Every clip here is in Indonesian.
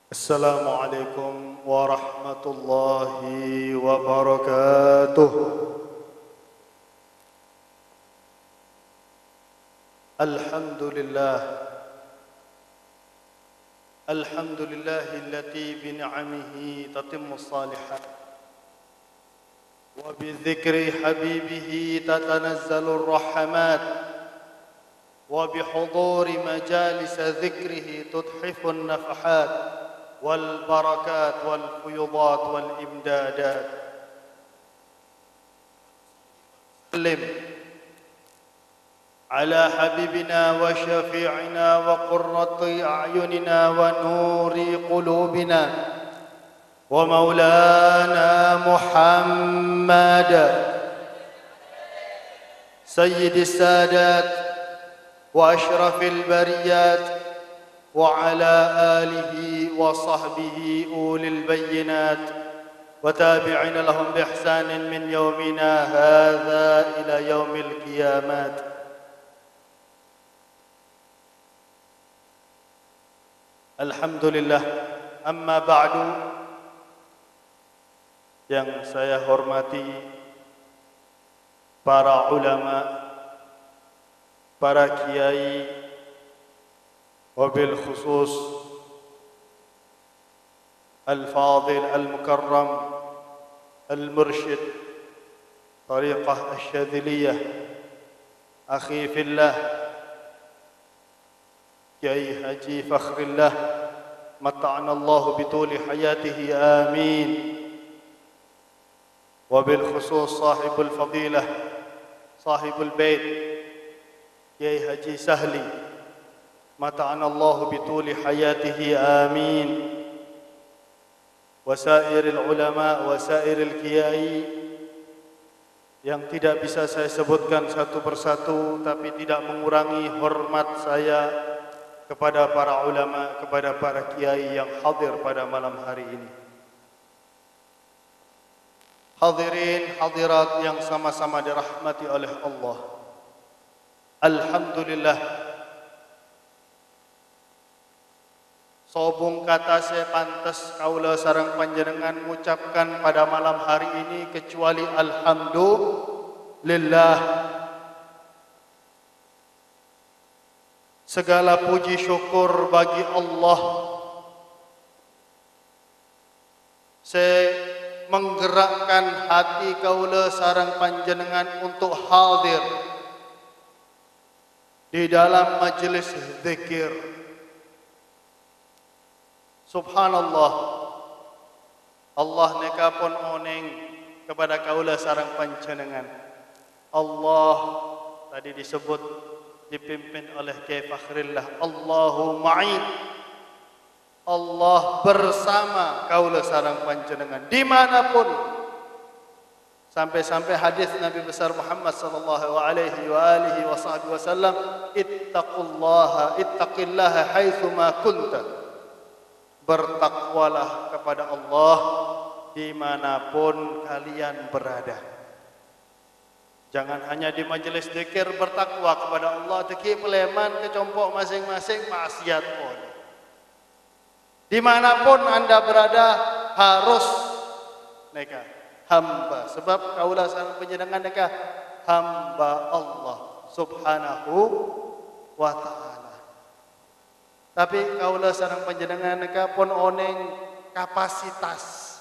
السلام عليكم ورحمة الله وبركاته. الحمد لله التي بنعمه تتم الصالحات وبذكر حبيبه تتنزل الرحمات وبحضور مجالس ذكره تتحف النفحات والبركات والفيضات والإمدادات. سلم على حبيبنا وشفيعنا وقرة أعيننا ونور قلوبنا ومولانا محمد سيد السادات وأشرف البريات وعلى آله وصحبه أولي البينات وتابعين لهم بإحسان من يومنا هذا إلى يوم القيامات. Alhamdulillah, amma ba'du. Yang saya hormati para ulama, para kiai, wabil khusus al-fadil al-mukarram al-mursyid tariqah al-syadhiliyah akhi fillah Kiai Haji Fakhrillah mata'ana Allah bituli hayatihi amin. Wabil khusus sahibul fadilah sahibul bait Kiai Haji Sahli mata'ana Allah bituli hayatihi amin. Wasairil ulama wasairil kiai yang tidak bisa saya sebutkan satu persatu, tapi tidak mengurangi hormat saya kepada para ulama, kepada para kiai yang hadir pada malam hari ini. Hadirin hadirat yang sama-sama dirahmati oleh Allah. Alhamdulillah, sobung kata saya pantas kaula sareng panjenengan mengucapkan pada malam hari ini kecuali alhamdulillah. Segala puji syukur bagi Allah. Saya menggerakkan hati kaula sareng panjenengan untuk hadir di dalam majelis zikir. Subhanallah, Allah neka pun oneng kepada kaula sareng panjenengan. Allah tadi disebut dipimpin oleh Kiai Fakhrillah, Allahu ma'i, Allah bersama kaula sareng panjenengan dimanapun. Sampai-sampai hadis Nabi besar Muhammad sallallahu alaihi wa alihi wasallam, ittaqillaha haitsu ma kunta, bertakwalah kepada Allah dimanapun kalian berada. Jangan hanya di majelis zikir bertakwa kepada Allah, teki peleman kecompok masing-masing maksiat pun. Dimanapun anda berada harus neka hamba, sebab kaula sareng panjenengan neka hamba Allah subhanahu wa ta'ala. Tapi kaula sareng panjenengan neka pun oneng kapasitas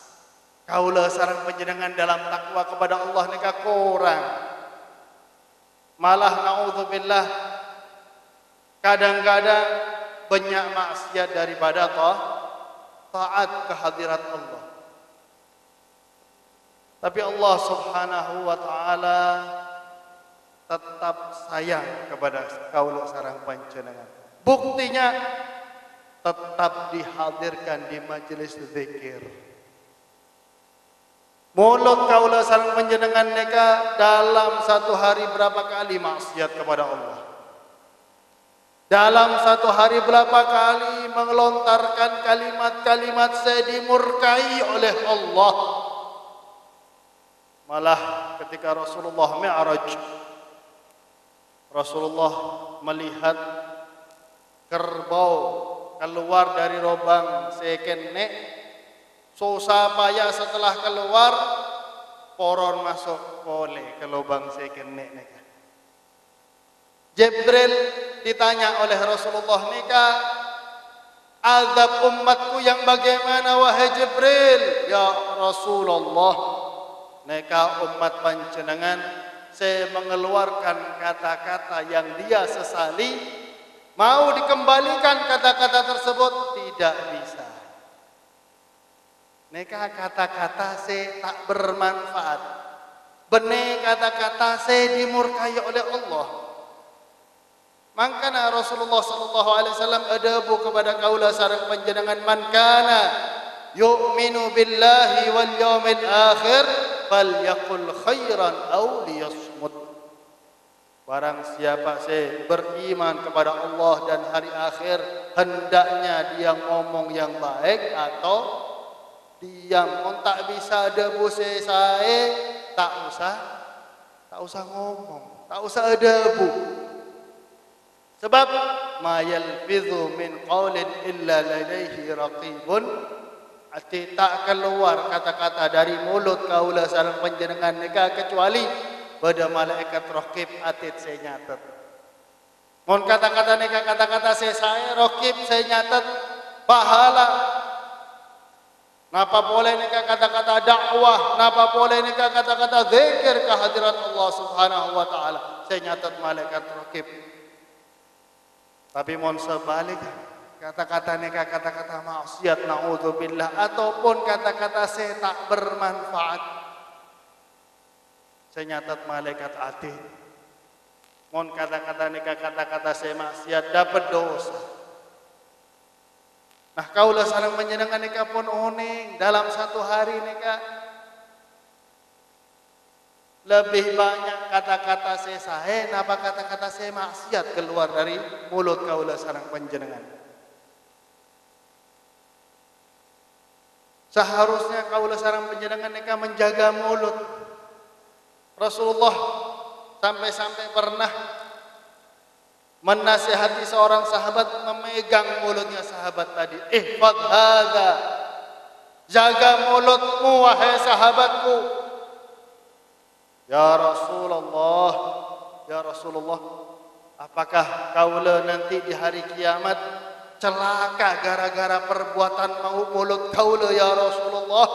kaula sareng panjenengan dalam takwa kepada Allah neka kurang. Malah naudzubillah, kadang-kadang banyak maksiat daripada taat kehadirat Allah. Tapi Allah subhanahu wa ta'ala tetap sayang kepada kaula sareng panjenengan. Buktinya tetap dihadirkan di majelis zikir. Mulut kaula sareng panjenengan neka dalam satu hari berapa kali maksiat kepada Allah? Dalam satu hari berapa kali mengelontarkan kalimat-kalimat saya dimurkai oleh Allah? Malah ketika Rasulullah Mi'raj, Rasulullah melihat kerbau keluar dari lubang sekene, susah payah setelah keluar, poron masuk boleh ke lubang sekene neka. Jibril ditanya oleh Rasulullah neka, azab umatku yang bagaimana wahai Jibril? Ya Rasulullah, neka umat panjenengan saya mengeluarkan kata-kata yang dia sesali, mau dikembalikan kata-kata tersebut tidak bisa. Neka kata-kata saya tak bermanfaat. Benih kata-kata saya dimurkai oleh Allah. Makanya Rasulullah sallallahu alaihi wasallam adabu kepada kaula sareng panjenengan, man kana yu'minu billahi wal yawmil akhir falyaqul khairan aw liyasmut. Barang siapa beriman kepada Allah dan hari akhir, hendaknya dia ngomong yang baik atau diam. Mun tak bisa debu saya tak usah ngomong, tak usah debu. Sebab ma yalfidhu min qaulin illa ladaihi raqibun, tak keluar kata-kata dari mulut kaula sareng panjenengan nika kecuali pada malaikat raqib atit saya nyatet. Mun kata-kata nika kata-kata saya raqib saya nyatet pahala. Napa boleh nika kata-kata dakwah, napa boleh nika kata-kata zikir ke hadirat Allah Subhanahu wa taala, saya nyatet malaikat raqib. Tapi mun sebalik kata-kata nika kata-kata maksiat naudzubillah ataupun kata-kata saya tak bermanfaat, saya nyatat malaikat ati. Mun kata-kata nika kata-kata saya maksiat dapat dosa. Nah kaula sareng panjenengan nika pun uning dalam satu hari nika lebih banyak kata-kata saya napa kata-kata saya maksiat keluar dari mulut kaula sareng panjenengan. Seharusnya kaula sareng panjenengan nika menjaga mulut. Rasulullah sampai-sampai pernah menasihati seorang sahabat, memegang mulutnya sahabat tadi. Ihfad hadza, jaga mulutmu wahai sahabatku. Ya Rasulullah, apakah kaula nanti di hari kiamat celaka gara-gara perbuatan mau mulut kaula ya Rasulullah?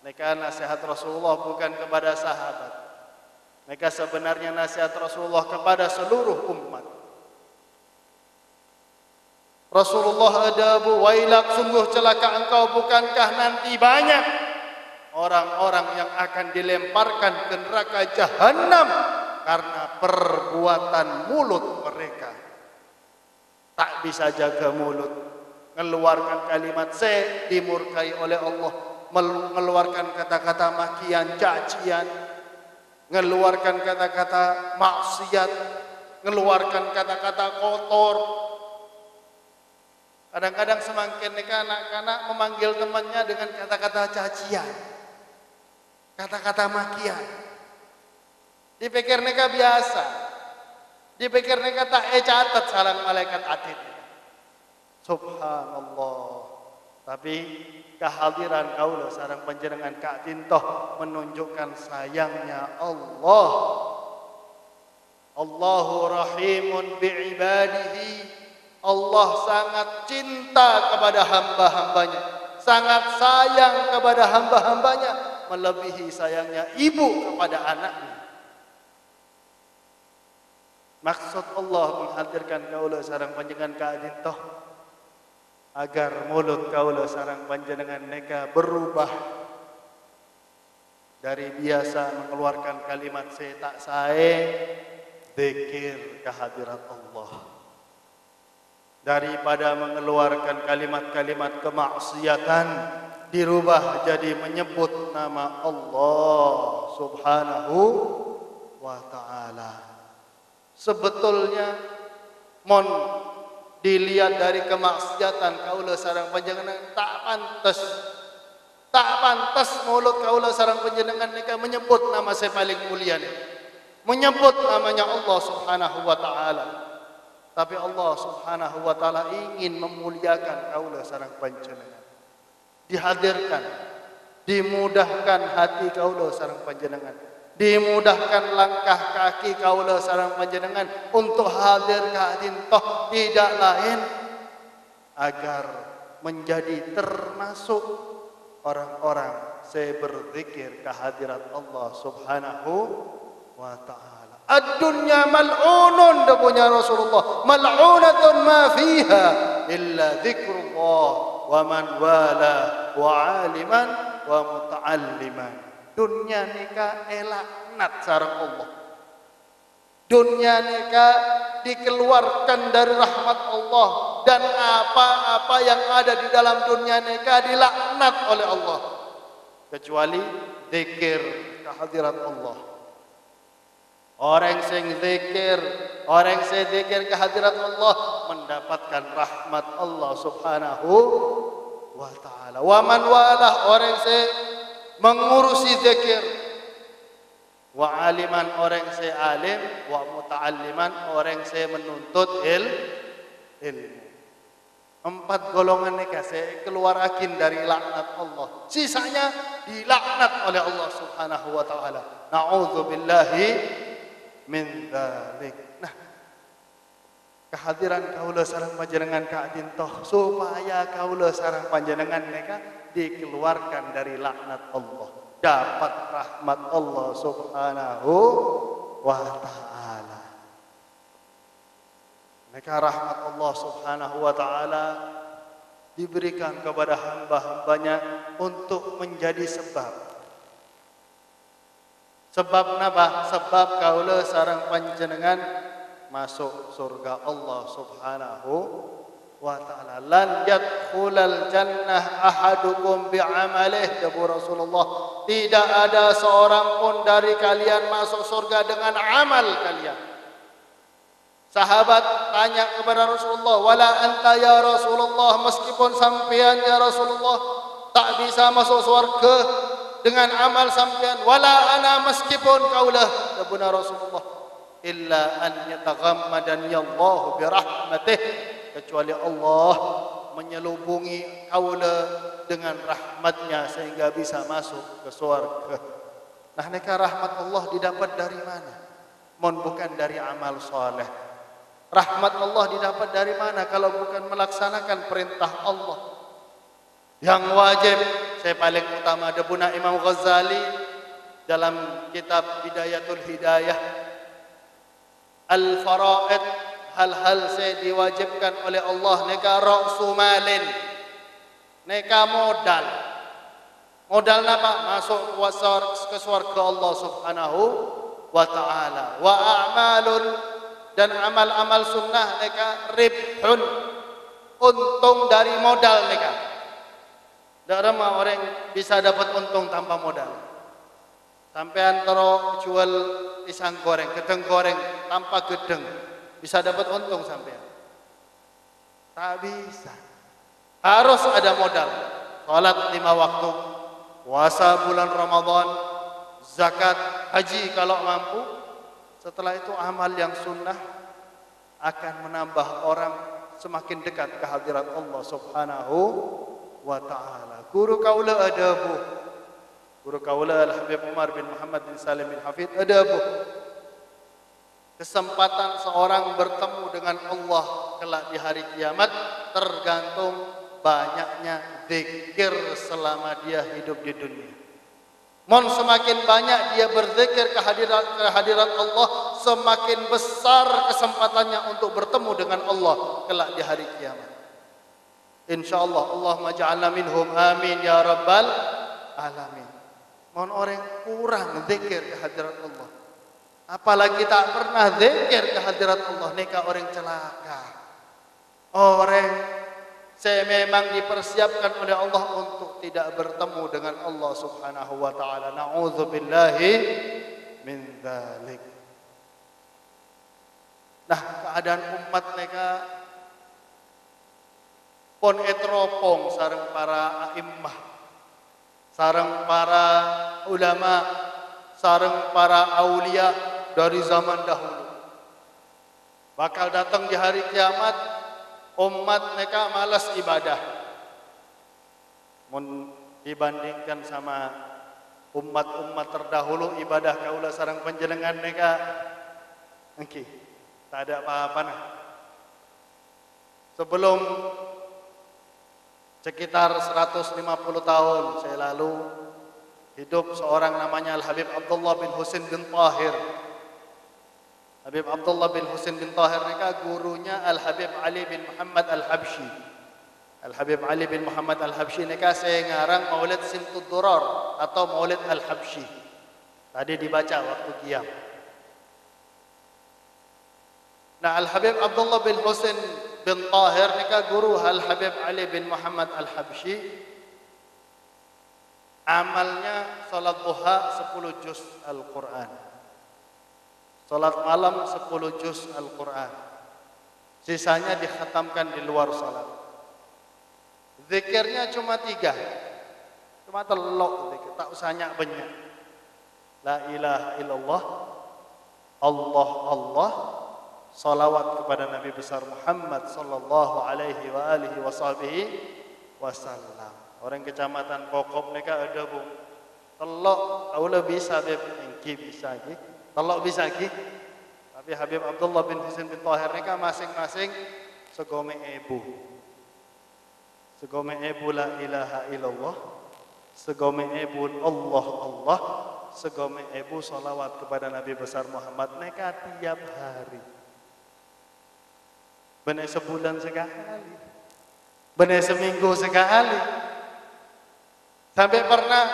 Mereka nasihat Rasulullah bukan kepada sahabat. Mereka sebenarnya nasihat Rasulullah kepada seluruh umat. Rasulullah adabu, wailak, sungguh celaka engkau, bukankah nanti banyak orang-orang yang akan dilemparkan ke neraka jahanam karena perbuatan mulut mereka. Tak bisa jaga mulut, mengeluarkan kalimat dimurkai oleh Allah, mengeluarkan kata-kata makian, cacian, mengeluarkan kata-kata maksiat, mengeluarkan kata-kata kotor. Kadang-kadang semakin anak-anak memanggil temannya dengan kata-kata cacian, kata-kata makian. Dipikir mereka biasa, dipikir mereka tak catat salam malaikat atid. Subhanallah. Tapi kehadiran kaula sareng panjenengan Kak Tintoh menunjukkan sayangnya Allah. Allahu rahimun bi'ibadihi. Allah sangat cinta kepada hamba-hambanya, sangat sayang kepada hamba-hambanya, melebihi sayangnya ibu kepada anaknya. Maksud Allah menghadirkan kaula sareng panjenengan Kak Tintoh agar mulut kaula sareng panjenengan neka berubah dari biasa mengeluarkan kalimat saya tak sae, zikir kehadirat Allah. Daripada mengeluarkan kalimat-kalimat kemaksiatan, dirubah jadi menyebut nama Allah Subhanahu wa ta'ala. Sebetulnya mon dilihat dari kemaksiatan kaula sareng panjenengan tak pantas mulut kaula sareng panjenengan nika menyebut nama saya paling mulia nih, menyebut namanya Allah Subhanahu wa ta'ala. Tapi Allah Subhanahu wa taala ingin memuliakan kaula sareng panjenengan. Dihadirkan, dimudahkan hati kaula sareng panjenengan. Dimudahkan langkah kaki kaula sareng panjenengan untuk hadir ka hadintoh, tidak lain agar menjadi termasuk orang-orang saya berzikir kehadirat Allah Subhanahu wa taala. Ad-dunya mal'unun, punya Rasulullah, mal'unatun ma fiha illa dzikrullah wa man wala wa aliman wa muta'alliman. Dunia nika elaknat sareng Allah. Dunia nika dikeluarkan dari rahmat Allah, dan apa-apa yang ada di dalam dunia nika dilaknat oleh Allah kecuali zikir kehadirat Allah. Orang sing zikir, orang sing zikir kehadirat Allah mendapatkan rahmat Allah Subhanahu wa taala. Wa man walah, orang sing mengurusi zikir. Wa aliman, orang sing alim. Wa muta'alliman, orang sing menuntut ilmu. 4 golongan ini saya keluar akin dari laknat Allah. Sisanya dilaknat oleh Allah Subhanahu wa taala. Na'udzubillahi min dzalik. Nah, kehadiran kaula sareng panjenengan ka dintoh supaya kaula sareng panjenengan mereka dikeluarkan dari laknat Allah, dapat rahmat Allah Subhanahu wa taala. Maka rahmat Allah Subhanahu wa taala diberikan kepada hamba-hambanya untuk menjadi sebab. Sebab napa? Sebab kaula sareng panjenengan masuk surga Allah Subhanahu wa taala. Lan yadkhulal jannah ahadukum bi'amalih, dabu Rasulullah. Tidak ada seorang pun dari kalian masuk surga dengan amal kalian. Sahabat tanya kepada Rasulullah, "Wala anta ya Rasulullah?" Meskipun sampean ya Rasulullah tak bisa masuk surga dengan amal sampean, wala ana, meskipun kaulah dabuna Rasulullah, illa an yataghammadani Allah bi rahmatih, kecuali Allah menyelubungi kaula dengan rahmatnya sehingga bisa masuk ke surga. Nah, neka rahmat Allah didapat dari mana? Mohon bukan dari amal soleh. Rahmat Allah didapat dari mana kalau bukan melaksanakan perintah Allah? Yang wajib, saya paling utama debuna Imam Ghazali dalam kitab Bidayatul Hidayah, al-faraid, hal-hal saya diwajibkan oleh Allah, neka ra'su malin, neka modal. Modal napa? Masuk ke surga Allah Subhanahu wa taala. Wa a'malun, dan amal-amal sunnah neka ribhun, untung dari modal neka. Tidak ramah orang bisa dapat untung tanpa modal. Sampai antara jual pisang goreng, gedeng goreng tanpa gedeng, bisa dapat untung sampai? Tak bisa. Harus ada modal. Salat 5 waktu, puasa bulan Ramadan, zakat, haji kalau mampu. Setelah itu amal yang sunnah akan menambah orang semakin dekat ke hadirat Allah Subhanahu wa ta'ala. Guru kaula adabu, guru kaula Al-Habib Umar bin Muhammad bin Salim bin Hafid adabu. Kesempatan seorang bertemu dengan Allah kelak di hari kiamat tergantung banyaknya zikir selama dia hidup di dunia. Mon semakin banyak dia berzikir kehadirat Allah, semakin besar kesempatannya untuk bertemu dengan Allah kelak di hari kiamat. InsyaAllah, Allahumma ja'alna minhum, amin ya rabbal alamin. Mohon orang kurang zikir kehadirat Allah, apalagi tak pernah zikir kehadirat Allah, neka orang celaka. Orang saya memang dipersiapkan oleh Allah untuk tidak bertemu dengan Allah Subhanahu wa taala. Na'udzubillahi min dzalik. Nah, keadaan umat neka pon etropong sareng para a'immah, sareng para ulama, sareng para aulia dari zaman dahulu. Bakal datang di hari kiamat umat mereka malas ibadah. Mun dibandingkan sama umat-umat terdahulu ibadah kaula sareng panjenengan mereka engki tak ada apa-apa nah. Sebelum sekitar 150 tahun saya lalu hidup seorang namanya Al-Habib Abdullah bin Husain bin Tahir. Habib Abdullah bin Husain bin Tahir mereka gurunya Al-Habib Ali bin Muhammad Al-Habsyi. Al-Habib Ali bin Muhammad Al-Habsyi mereka saya ngarang Maulid Simtud Durar atau Maulid Al-Habsyi. Tadi dibaca waktu qiyam. Nah, Al-Habib Abdullah bin Husain bin Tahir mereka guru Al-Habib Ali bin Muhammad Al-Habsyi. Amalnya salat duha 10 juz Al-Quran. Salat malam 10 juz Al-Quran. Sisanya dikhatamkan di luar salat. Zikirnya cuma 3. Cuma telok zikir, tak usah banyak. La ilaha illallah, Allah Allah, salawat kepada Nabi besar Muhammad sallallahu alaihi wa alihi wasallam. Orang kecamatan Kokop mereka ada bu. Telok, kaula bisa beb, engki bisa gitu. Telok bisa ki. Tapi Habib Abdullah bin Husain bin Tahir mereka masing-masing segome ebu. Segome ebu la ilaha illallah. Segome ebu Allah Allah. Segome ebu salawat kepada Nabi besar Muhammad mereka tiap hari. Benar sebulan sekali. Benar seminggu sekali. Sampai pernah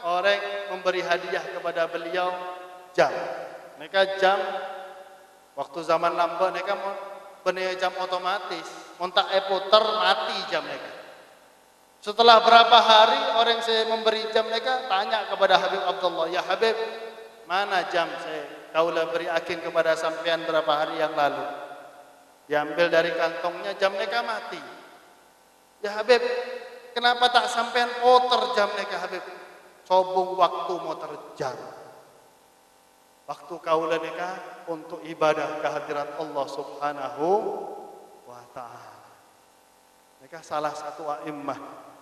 orang memberi hadiah kepada beliau jam. Mereka jam waktu zaman lambat mereka benar jam otomatis. Montak putar mati jam mereka. Setelah berapa hari orang saya memberi jam mereka tanya kepada Habib Abdullah, ya Habib, mana jam saya kaulah beri akin kepada sampean berapa hari yang lalu? Diambil dari kantongnya jam mereka mati. Ya Habib, kenapa tak sampean putar jam mereka Habib? Sobung waktu motor jam. Waktu kaulah mereka untuk ibadah kehadirat Allah Subhanahu wa ta'ala. Mereka salah satu a'immah.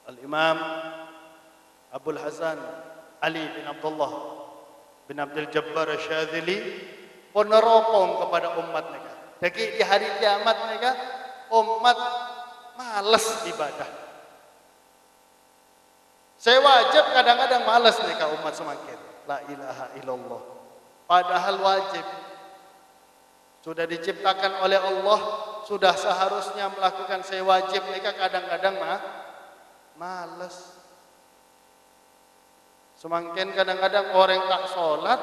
Al-Imam Abdul Hasan Ali bin Abdullah bin Abdul Jabbar Syadzili peneropong kepada umat mereka. Jadi di hari kiamat mereka umat malas ibadah. Saya wajib kadang-kadang malas mereka umat semakin. La ilaha illallah. Padahal wajib. Sudah diciptakan oleh Allah, sudah seharusnya melakukan saya wajib. Mereka kadang-kadang malas. Semakin kadang-kadang orang tak sholat,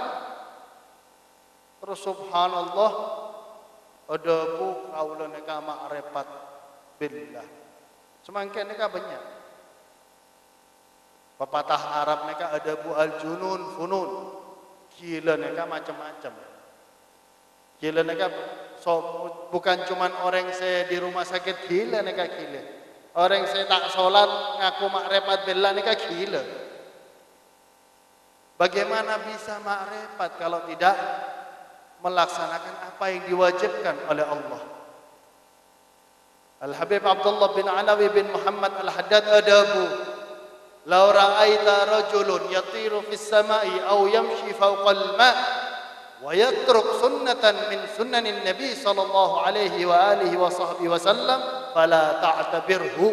terus subhanallah, ada bu kaulah mereka ma'rifat billah. Semakin mereka banyak. Pepatah Arab mereka ada bu al-junun funun. Gila mereka macam-macam. Gila mereka bukan cuman orang saya di rumah sakit gila mereka gila. Orang saya tak sholat ngaku ma'rifat billah mereka gila. Bagaimana bisa ma'rifat kalau tidak melaksanakan apa yang diwajibkan oleh Allah? Al-Habib Abdullah bin Alawi bin Muhammad Al-Haddad adabu. Lau ra'aita rajulun yatiru fis sama'i aw yamshi fawqal ma' wa yatruk sunnatan min sunnanin Nabi sallallahu alaihi wa alihi wa sahbihi wasallam fala ta'tabirhu.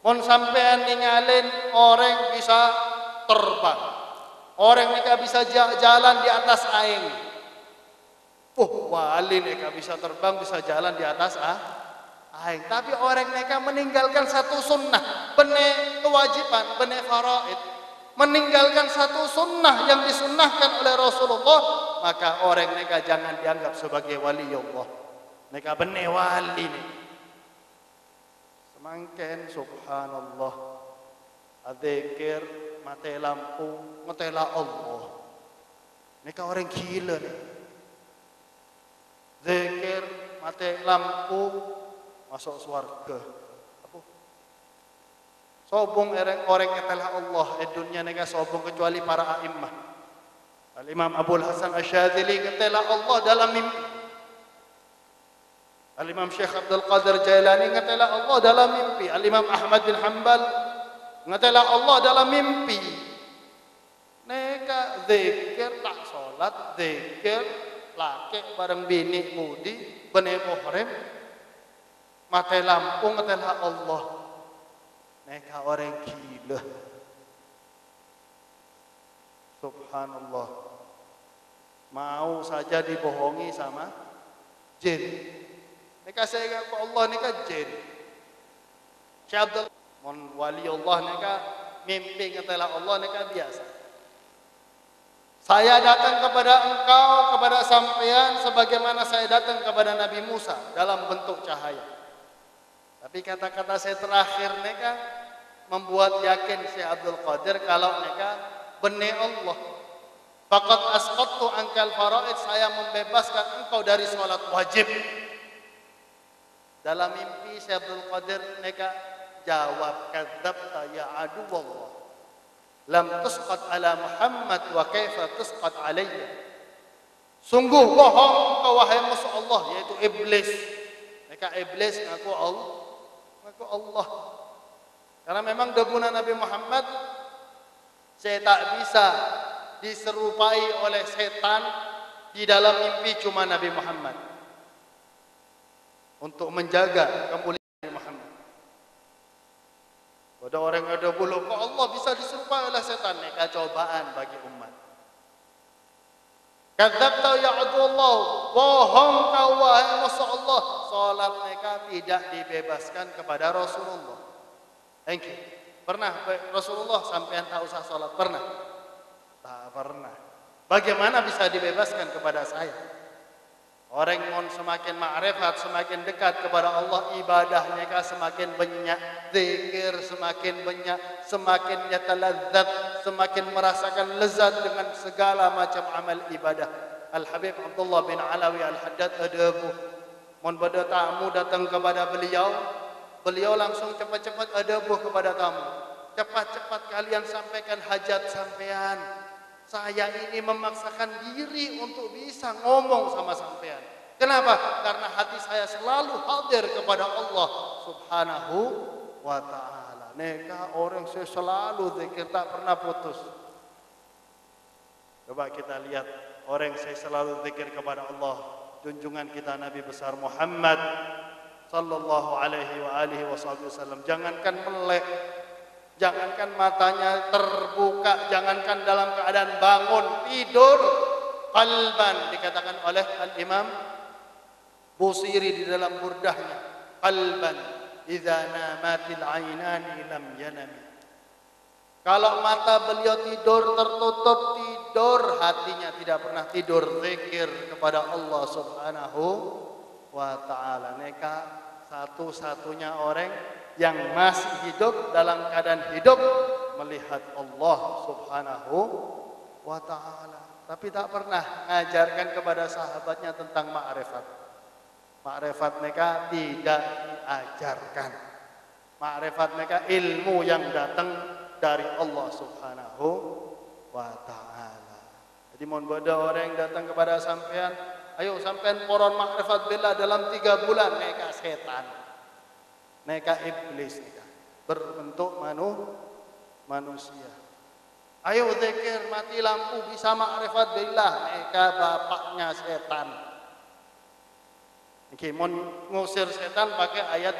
Mun sampean ningalin orang bisa terbang. Orang mereka bisa jalan di atas air. Wali mereka bisa terbang, bisa jalan di atas air. Tapi orang mereka meninggalkan satu sunnah, benih kewajiban, benih faraid. Meninggalkan satu sunnah yang disunnahkan oleh Rasulullah, maka orang mereka jangan dianggap sebagai wali Allah. Mereka benih wali nih. Semangken subhanallah. Adzikir mati lampu, ngetela Allah. Mereka orang gila nih. Zikir mati lampu masuk surga. Apa? Sobong orang ngetela Allah. Dunia mereka sobong kecuali para a'immah. Al-Imam Abdul Hasan Asy-Syadzili ngetela Allah dalam mimpi. Al-Imam Syekh Abdul Qadir Jailani ngatalah Allah dalam mimpi. Al-Imam Ahmad bin Hanbal ngatalah Allah dalam mimpi. Neka zikir tak salat, zikir laki bareng bini mudi bene muhrim mate lampu ngatalah Allah. Neka orang gila. Subhanallah. Mau saja dibohongi sama jin. Nika saya ingat Allah nika jin. Syekh Abdul mon wali Allah nika mimpi ngatalah Allah nika biasa. Saya datang kepada engkau, kepada sampean sebagaimana saya datang kepada Nabi Musa dalam bentuk cahaya. Tapi kata-kata saya terakhir nika membuat yakin Syekh Abdul Qadir kalau nika benih Allah. Faqad asqattu ankal faraid, saya membebaskan engkau dari salat wajib. Dalam mimpi Syekh Abdul Qadir mereka jawab, kadzabta ya aduwallah, lam tusqat ala Muhammad wa kaifa tusqat alayya. Sungguh bohong engkau wahai musuh Allah, yaitu iblis. Mereka iblis ngaku Allah. Karena memang debunan Nabi Muhammad saya tak bisa diserupai oleh setan di dalam mimpi, cuma Nabi Muhammad. Untuk menjaga kemuliaan Nabi Muhammad. Pada orang yang ada bulu, kok Allah bisa diserupai oleh setan? Ini cobaan bagi umat. Kadzabta ya Abdullah, bohong kau wahai musuh Allah. Salat mereka tidak dibebaskan kepada Rasulullah. Thank you. Pernah Rasulullah sampai tak usah salat? Pernah? Tak pernah. Bagaimana bisa dibebaskan kepada saya? Orang yang semakin ma'rifat, semakin dekat kepada Allah, ibadahnya semakin banyak, zikir semakin banyak, semakin yataladzat, semakin merasakan lezat dengan segala macam amal ibadah. Al-Habib Abdullah bin Alawi Al-Haddad adabu. Mon pada tamu datang kepada beliau, beliau langsung cepat-cepat adabu kepada tamu. Cepat-cepat kalian sampaikan hajat sampean. Saya ini memaksakan diri untuk bisa ngomong sama sampean. Kenapa? Karena hati saya selalu hadir kepada Allah Subhanahu wa ta'ala. Neka orang saya selalu zikir tak pernah putus. Coba kita lihat orang saya selalu zikir kepada Allah. Junjungan kita Nabi besar Muhammad sallallahu alaihi wa alihi wasallam. Jangankan melek, jangankan matanya terbuka, jangankan dalam keadaan bangun, tidur, qalban, dikatakan oleh Al-Imam Busiri di dalam burdahnya, qalban idza namatil ainani lam yanami. Kalau mata beliau tidur tertutup, tidur, hatinya tidak pernah tidur, zikir kepada Allah Subhanahu wa ta'ala. Neka satu-satunya orang yang masih hidup dalam keadaan hidup melihat Allah Subhanahu wa ta'ala, tapi tak pernah mengajarkan kepada sahabatnya tentang ma'rifat. Ma'rifat mereka tidak diajarkan. Ma'rifat mereka ilmu yang datang dari Allah Subhanahu wa ta'ala. Jadi mohon bada orang yang datang kepada sampean, ayo sampean poron ma'rifat billah dalam 3 bulan, mereka setan, mereka iblis, mereka berbentuk manusia. Ayo zikir mati lampu bisa ma'rifat billah, mereka bapaknya setan. Oke, mon ngusir setan pakai ayat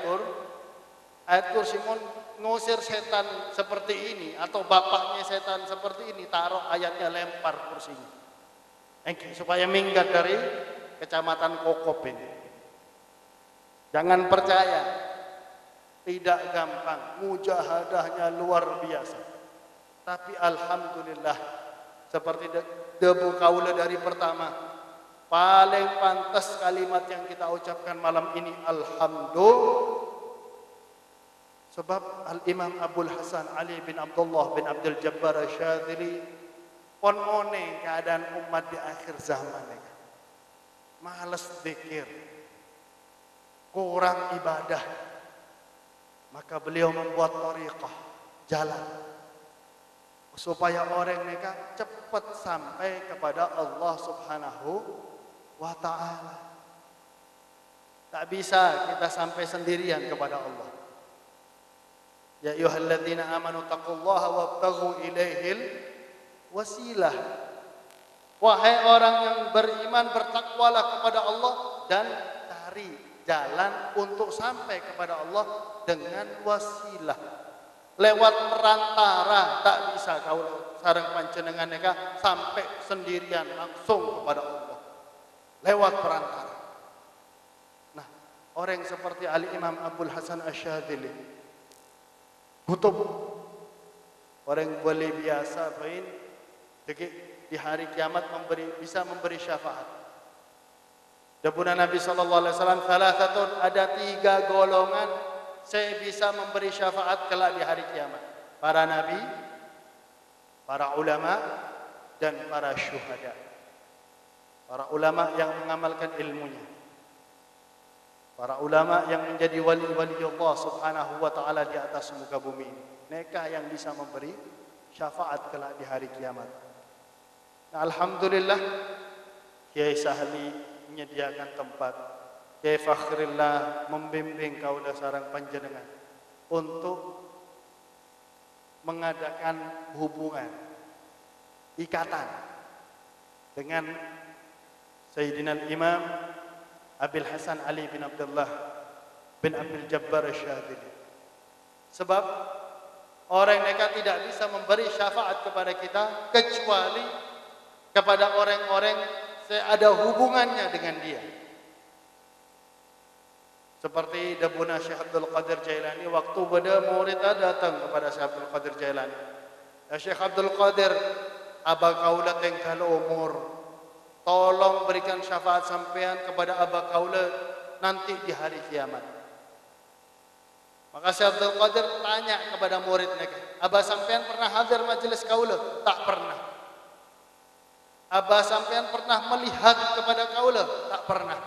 kursi. Mon ngusir setan seperti ini atau bapaknya setan seperti ini, taruh ayatnya, lempar kursinya. Oke, supaya minggat dari kecamatan Kokop ini. Jangan percaya. Tidak gampang, mujahadahnya luar biasa. Tapi alhamdulillah, seperti debu kaula dari pertama, paling pantas kalimat yang kita ucapkan malam ini, alhamdulillah. Sebab Al-Imam Abul Hasan Ali bin Abdullah bin Abdul Jabbar Syadzili pon one keadaan umat di akhir zaman. Males zikir, kurang ibadah. Maka beliau membuat thariqah, jalan, supaya orang mereka cepat sampai kepada Allah Subhanahu wa ta'ala. Tak bisa kita sampai sendirian kepada Allah. Ya ayyuhalladzina amanu taqullaha wabtaghu ilaihil wasilah. Wahai orang yang beriman, bertakwalah kepada Allah dan cari jalan untuk sampai kepada Allah dengan wasilah. Lewat perantara tak bisa kau sareng panjenengan neka sampai sendirian langsung kepada Allah. Lewat perantara. Nah, orang seperti Al-Imam Abdul Hasan Asy-Syadzili, kutub orang boleh biasa bain di hari kiamat bisa memberi syafaat. Dabuna Nabi sallallahu alaihi wasallam, "Thalathatun," ada 3 golongan saya bisa memberi syafaat kelak di hari kiamat. Para nabi, para ulama, dan para syuhada. Para ulama yang mengamalkan ilmunya. Para ulama yang menjadi wali-wali Allah subhanahu wa ta'ala di atas muka bumi. Mereka yang bisa memberi syafaat kelak di hari kiamat. Nah, alhamdulillah, Kiai Sahli menyediakan tempat. Kiai Fakhrillah membimbing kaula sareng panjenengan untuk mengadakan hubungan, ikatan dengan Sayyidina Imam Abil Hasan Ali bin Abdullah bin Abdul Jabbar Asy-Syadzili. Sebab orang mereka tidak bisa memberi syafaat kepada kita kecuali kepada orang-orang yang ada hubungannya dengan dia. Seperti Dabuna Syekh Abdul Qadir Jailani, waktu beda murid datang kepada Syekh Abdul Qadir Jailani. Ya Syekh Abdul Qadir, abah kaula tengkal umur, tolong berikan syafaat sampean kepada abah kaula nanti di hari kiamat. Maka Syekh Abdul Qadir tanya kepada murid mereka, abah sampean pernah hadir majelis kaula? Tak pernah. Abah sampean pernah melihat kepada kaula? Tak pernah.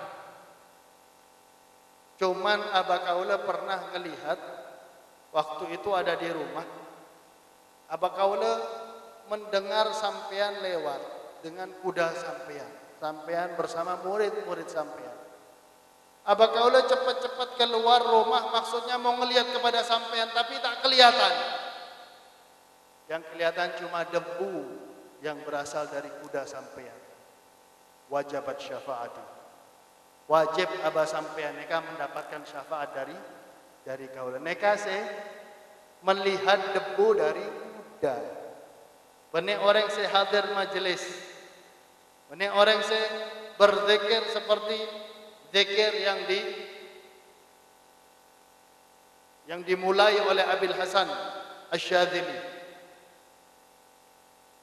Cuman abah kaula pernah melihat waktu itu ada di rumah. Abah kaula mendengar sampean lewat dengan kuda sampean. Sampean bersama murid-murid sampean. Abah kaula cepat-cepat keluar rumah, maksudnya mau ngelihat kepada sampean, tapi tak kelihatan. Yang kelihatan cuma debu yang berasal dari kuda sampean. Wajabat syafaati. Wajib abah sampean neka mendapatkan syafaat dari kaula. Neka saya melihat debu dari kuda. Benih orang saya hadir majelis. Benih orang saya berzikir seperti zikir yang dimulai oleh Abil Hasan Asy-Syadzili.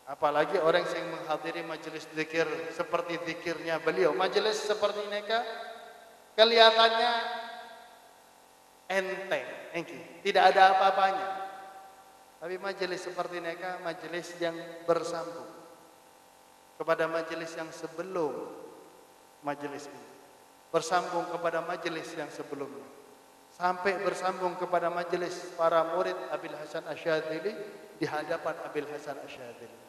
Apalagi orang yang menghadiri majelis zikir seperti zikirnya beliau. Majelis seperti mereka kelihatannya enteng, tidak ada apa-apanya. Tapi majelis seperti mereka majelis yang bersambung kepada majelis yang sebelum majelis ini. Bersambung kepada majelis yang sebelumnya. Sampai bersambung kepada majelis para murid Abil Hasan Asy-Syadzili di hadapan Abil Hasan Asy-Syadzili.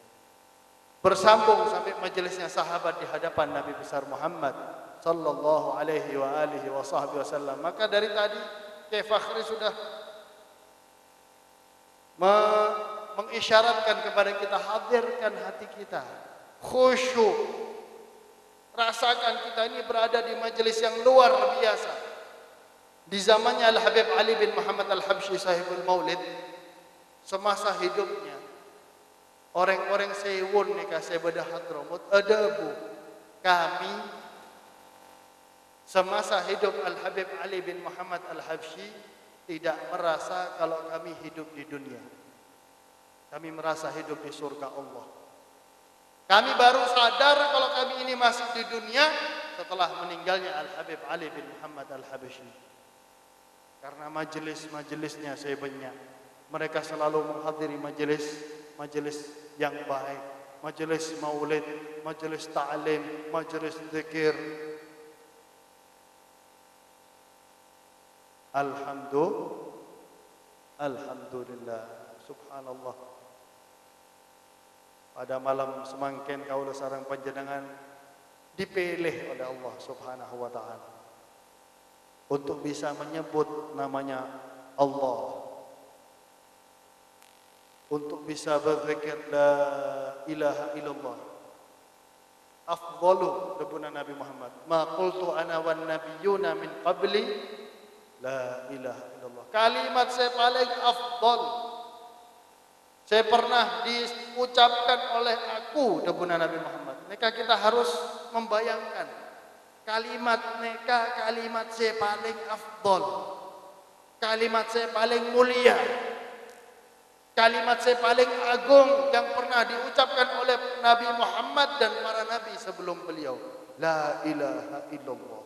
Bersambung sampai majelisnya sahabat di hadapan Nabi besar Muhammad sallallahu alaihi wa alihi wa sahbihi wasallam. Maka dari tadi Kiai Fakhri sudah mengisyaratkan kepada kita, hadirkan hati kita, khusyuk. Rasakan kita ini berada di majelis yang luar biasa. Di zamannya Al-Habib Ali bin Muhammad Al-Habsyi sahibul Maulid, semasa hidupnya orang-orang sewun nikah sebedah Hadramut adabu. Kami semasa hidup Al-Habib Ali bin Muhammad Al-Habsyi tidak merasa kalau kami hidup di dunia. Kami merasa hidup di surga Allah. Kami baru sadar kalau kami ini masih di dunia setelah meninggalnya Al-Habib Ali bin Muhammad Al-Habsyi. Karena majelis-majelisnya saya banyak. Mereka selalu menghadiri majelis yang baik, majelis maulid, majelis ta'lim, majelis zikir. Alhamdulillah, subhanallah. Pada malam semangkin kaula sareng panjenengan dipilih oleh Allah subhanahu wa ta'ala. untuk bisa menyebut namanya Allah, untuk bisa berzikir la ilaha illallah. Afdalu debuna Nabi Muhammad, ma qultu ana wan nabiyyuna min qabli la ilaha illallah. Kalimat saya paling afdal, saya pernah diucapkan oleh aku debuna Nabi Muhammad. Maka kita harus membayangkan kalimat neka, kalimat saya paling afdal, kalimat saya paling mulia, kalimat saya paling agung yang pernah diucapkan oleh Nabi Muhammad dan para nabi sebelum beliau. La ilaha illallah.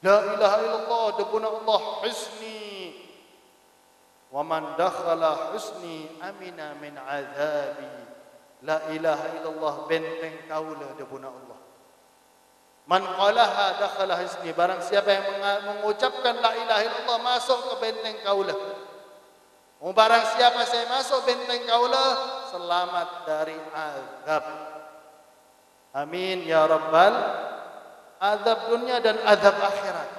La ilaha illallah debuna Allah husni. Wa man dakhala husni amina min azabi. La ilaha illallah benteng kaula debuna Allah. Man qalaha dakhala husni, barang siapa yang mengucapkan la ilaha illallah masuk ke benteng kaula. Barang siapa saya masuk benteng kaula, selamat dari azab. Amin ya rabbal, azab dunia dan azab akhirat.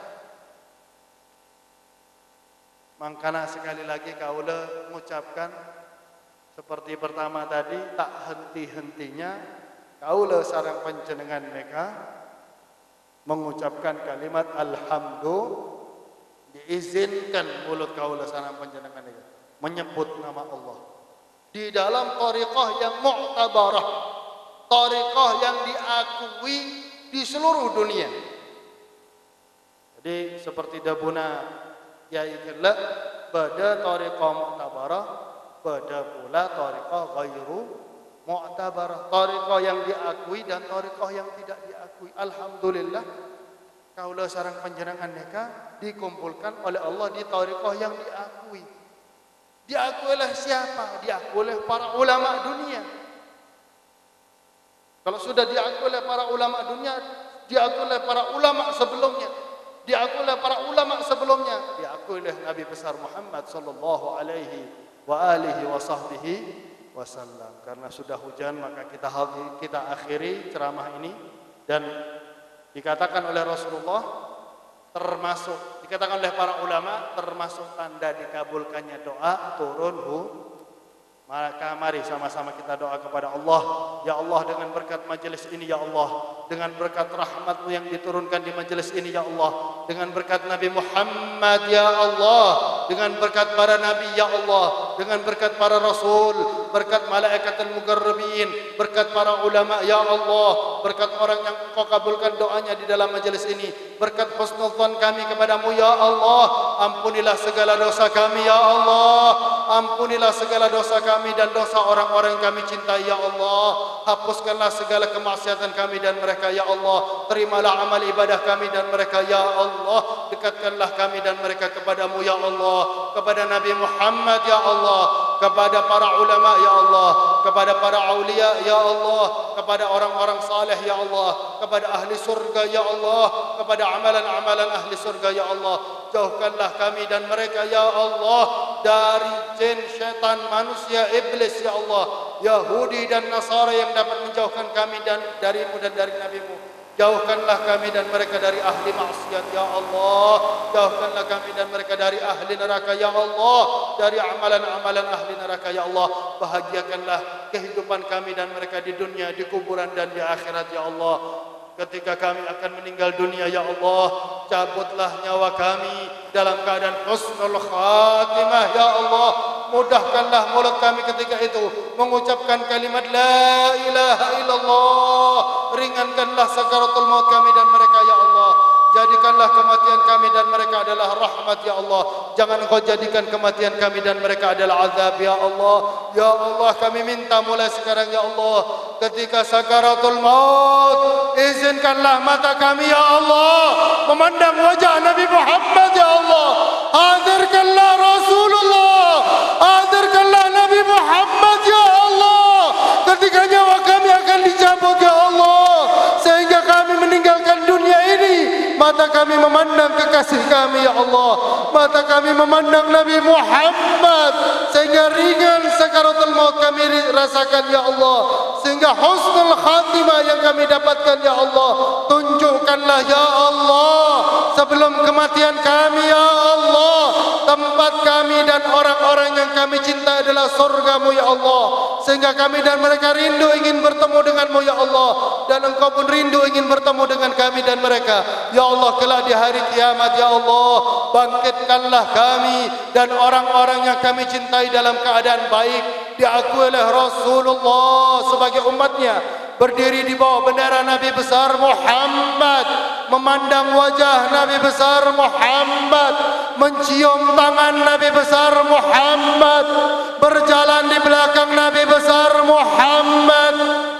Makanya sekali lagi kaula mengucapkan seperti pertama tadi, tak henti-hentinya kaula sareng panjenengan mereka mengucapkan kalimat alhamdulillah, diizinkan mulut kaula sareng panjenengan mereka menyebut nama Allah di dalam thariqah yang mu'tabarah, thariqah yang diakui di seluruh dunia. Jadi seperti dabuna Kiai Kelak, pada thariqah mu'tabarah, pada pula thariqah ghairu mu'tabarah, thariqah yang diakui dan thariqah yang tidak diakui. Alhamdulillah kaula sareng panjenengan mereka dikumpulkan oleh Allah di thariqah yang diakui. Diakui oleh siapa? Diakui oleh para ulama dunia. Kalau sudah diakui oleh para ulama dunia, diakui oleh para ulama sebelumnya, diakui oleh para ulama sebelumnya, diakui oleh Nabi besar Muhammad sallallahu alaihi wa alihi wa sahbihi wasallam. Karena sudah hujan, maka kita akhiri ceramah ini. Dan dikatakan oleh Rasulullah, termasuk dikatakan oleh para ulama, termasuk tanda dikabulkannya doa turun Maka mari sama-sama kita doa kepada Allah. Ya Allah, dengan berkat majelis ini ya Allah, dengan berkat rahmat-Mu yang diturunkan di majelis ini ya Allah, dengan berkat Nabi Muhammad ya Allah, dengan berkat para nabi ya Allah, dengan berkat para rasul, berkat malaikatul muqarrabin, berkat para ulama ya Allah, berkat orang yang Engkau kabulkan doanya di dalam majelis ini, berkat husnudzan kami kepadamu ya Allah, ampunilah segala dosa kami ya Allah, ampunilah segala dosa kami dan dosa orang-orang yang kami cintai ya Allah. Hapuskanlah segala kemaksiatan kami dan mereka ya Allah. Terimalah amal ibadah kami dan mereka ya Allah. Dekatkanlah kami dan mereka kepadamu ya Allah, kepada Nabi Muhammad ya Allah, kepada para ulama ya Allah, kepada para aulia ya Allah, kepada orang-orang saleh ya Allah, kepada ahli surga ya Allah, kepada amalan-amalan ahli surga ya Allah. Jauhkanlah kami dan mereka ya Allah dari jin, syaitan, manusia, iblis ya Allah, Yahudi dan Nasara yang dapat menjauhkan kami dan darimu dan dari nabimu. Jauhkanlah kami dan mereka dari ahli maksiat ya Allah, jauhkanlah kami dan mereka dari ahli neraka ya Allah, dari amalan-amalan ahli neraka ya Allah. Bahagiakanlah kehidupan kami dan mereka di dunia, di kuburan dan di akhirat ya Allah. Ketika kami akan meninggal dunia ya Allah, cabutlah nyawa kami dalam keadaan husnul khatimah ya Allah. Mudahkanlah mulut kami ketika itu mengucapkan kalimat la ilaha illallah. Ringankanlah sakaratul maut kami dan mereka ya Allah. Jadikanlah kematian kami dan mereka adalah rahmat ya Allah. Jangan Engkau jadikan kematian kami dan mereka adalah azab ya Allah. Ya Allah, kami minta mulai sekarang ya Allah, ketika sakaratul maut, izinkanlah mata kami ya Allah memandang wajah Nabi Muhammad ya Allah. Hadirkanlah Rasulullah, hadirkanlah Nabi Muhammad ya Allah. Ketika nyawa kami akan dicabut ya Allah, sehingga kami meninggalkan dunia ini, mata kami memandang kekasih kami ya Allah, mata kami memandang Nabi Muhammad, sehingga ringan sakaratul maut kami rasakan ya Allah, sehingga husnul khatimah yang kami dapatkan ya Allah. Tunjukkanlah ya Allah sebelum kematian kami ya Allah. Tempat kami dan orang-orang yang kami cinta adalah surga-Mu ya Allah. Sehingga kami dan mereka rindu ingin bertemu dengan-Mu ya Allah. Dan Engkau pun rindu ingin bertemu dengan kami dan mereka. Ya Allah, kelak di hari kiamat ya Allah, bangkitkanlah kami dan orang-orang yang kami cintai dalam keadaan baik, diakui oleh Rasulullah sebagai umatnya, berdiri di bawah bendera Nabi besar Muhammad, memandang wajah Nabi besar Muhammad, mencium tangan Nabi besar Muhammad, berjalan di belakang Nabi besar Muhammad,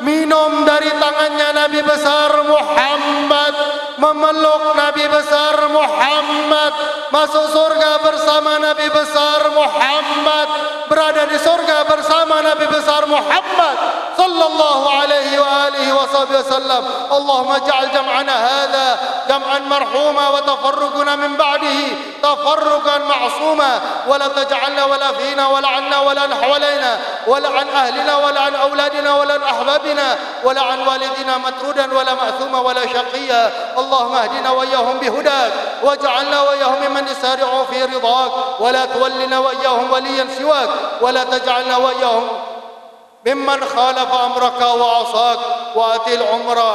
minum dari tangannya Nabi besar Muhammad, memeluk Nabi besar Muhammad, masuk surga bersama Nabi besar Muhammad, berada di surga bersama Nabi besar Muhammad sallallahu alaihi wa alihi wasallam. Allahumma ja'al jam'ana hadha jam'an marhuma wa tafarruquna min ba'dihi tafarruqan ma'suma wa la taj'alna wa la fina wa la 'anna wa la hawalaina wa la 'an ahlina wa la 'an auladina wa la 'an ahbabina wa la 'an walidina matrudan wa la ma'thuma wa la shaqiyya. Allahumma اهدنا وإياهم بهداك واجعلنا وإياهم ممن يسارعوا في رضاك ولا تولنا وإياهم وليا سواك ولا تجعلنا وإياهم ممن خالف أمرك وعصاك. وآتي العمرة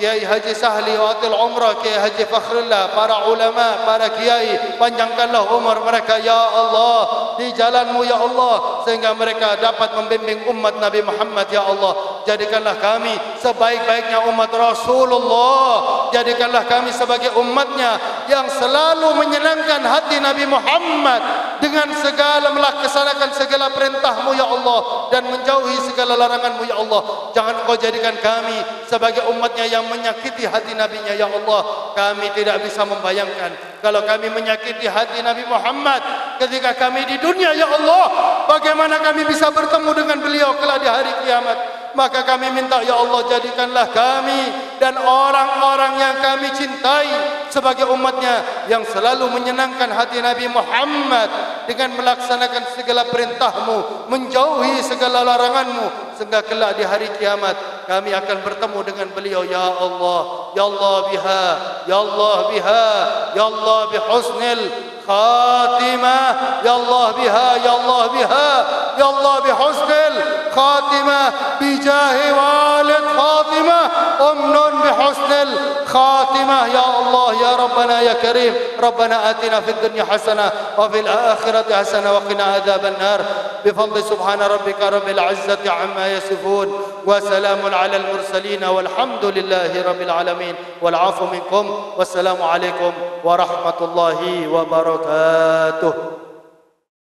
Kiai Haji Sahli, Watil Umrah Kiai Haji Fakhrullah, para ulama, para kiai, panjangkanlah umur mereka ya Allah di jalan-Mu ya Allah, sehingga mereka dapat membimbing umat Nabi Muhammad ya Allah. Jadikanlah kami sebaik-baiknya umat Rasulullah, jadikanlah kami sebagai umatnya yang selalu menyenangkan hati Nabi Muhammad dengan segala melaksanakan segala perintah-Mu ya Allah dan menjauhi segala larangan-Mu ya Allah. Jangan Engkau jadikan kami sebagai umatnya yang menyakiti hati Nabi-Nya ya Allah. Kami tidak bisa membayangkan kalau kami menyakiti hati Nabi Muhammad ketika kami di dunia ya Allah, bagaimana kami bisa bertemu dengan beliau kelak di hari kiamat. Maka kami minta ya Allah, jadikanlah kami dan orang-orang yang kami cintai sebagai umatnya yang selalu menyenangkan hati Nabi Muhammad dengan melaksanakan segala perintah-Mu, menjauhi segala larangan-Mu, sehingga kelak di hari kiamat kami akan bertemu dengan beliau ya Allah. Ya Allah biha, ya Allah biha, ya Allah bihusnil khatimah, ya Allah biha, ya Allah biha, ya Allah bihusnil khatimah, bijahi walid Fatimah, umnun bihusnil khatimah ya Allah ya Rabbana ya Karim. Rabbana atina fid dunya hasanah wa fil akhirati hasanah wa qina adzaban nar. Bifadli subhana rabbika rabbil izzati amma yasifun wa salamun alal mursalin walhamdulillahi rabbil alamin wal afu minkum wassalamu alaikum warahmatullahi wabarakatuh.